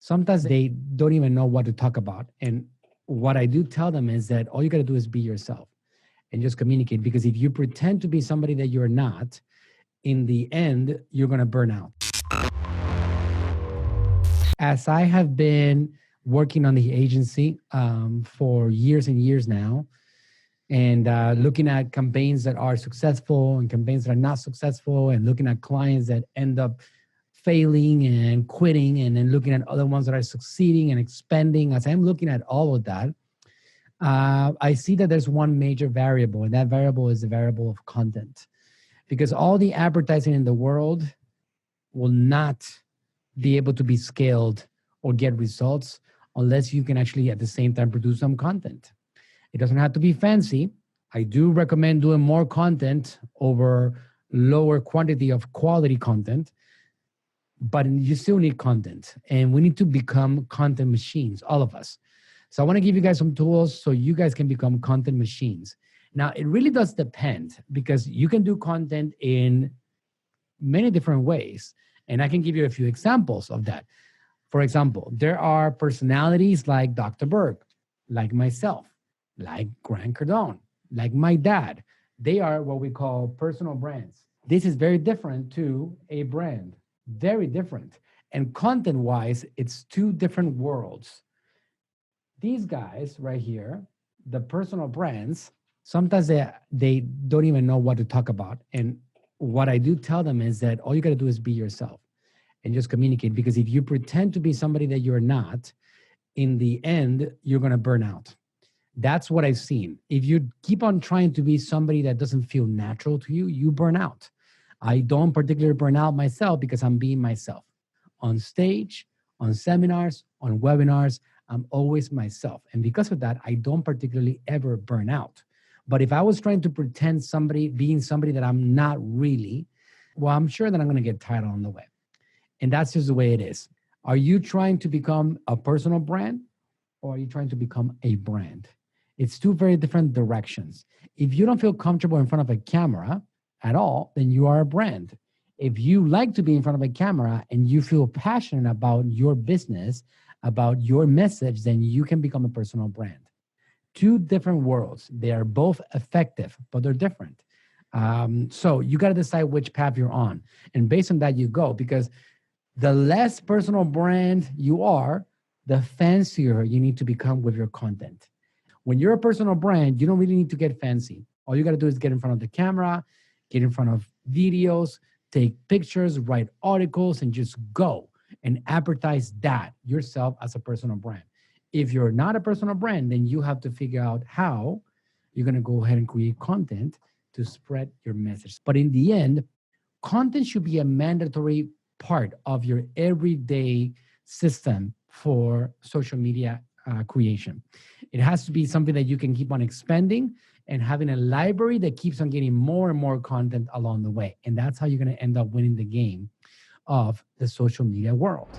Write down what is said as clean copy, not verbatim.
Sometimes they don't even know what to talk about. And what I do tell them is that all you got to do is be yourself and just communicate. Because if you pretend to be somebody that you're not, in the end, you're going to burn out. As I have been working on the agency for years and years now, and looking at campaigns that are successful and campaigns that are not successful, and looking at clients that end up failing and quitting, and then looking at other ones that are succeeding and expanding. As I'm looking at all of that, I see that there's one major variable, and that variable is the variable of content. Because all the advertising in the world will not be able to be scaled or get results unless you can actually at the same time produce some content. It doesn't have to be fancy. I do recommend doing more content over lower quantity of quality content, but you still need content, and we need to become content machines, all of us. So I want to give you guys some tools so you guys can become content machines. Now, it really does depend, because you can do content in many different ways, and I can give you a few examples of that. For example, there are personalities like Dr. Berg, like myself, like Grant Cardone, like my dad. They are what we call personal brands. This is very different to a brand, very different. And content-wise, it's two different worlds. These guys right here, the personal brands, sometimes they don't even know what to talk about. And what I do tell them is that all you got to do is be yourself and just communicate. Because if you pretend to be somebody that you're not, in the end, you're going to burn out. That's what I've seen. If you keep on trying to be somebody that doesn't feel natural to you, you burn out. I don't particularly burn out myself because I'm being myself. On stage, on seminars, on webinars, I'm always myself. And because of that, I don't particularly ever burn out. But if I was trying to pretend being somebody that I'm not really, well, I'm sure that I'm going to get tired on the way. And that's just the way it is. Are you trying to become a personal brand, or are you trying to become a brand? It's two very different directions. If you don't feel comfortable in front of a camera at all, then you are a brand. If you like to be in front of a camera and you feel passionate about your business, about your message, then you can become a personal brand. Two different worlds. They are both effective, but they're different. So you got to decide which path you're on. And based on that, you go. Because the less personal brand you are, the fancier you need to become with your content. When you're a personal brand, you don't really need to get fancy. All you got to do is get in front of the camera, get in front of videos, take pictures, write articles, and just go and advertise that yourself as a personal brand. If you're not a personal brand, then you have to figure out how you're going to go ahead and create content to spread your message. But in the end, content should be a mandatory part of your everyday system for social media creation. It has to be something that you can keep on expanding and having a library that keeps on getting more and more content along the way. And that's how you're going to end up winning the game of the social media world.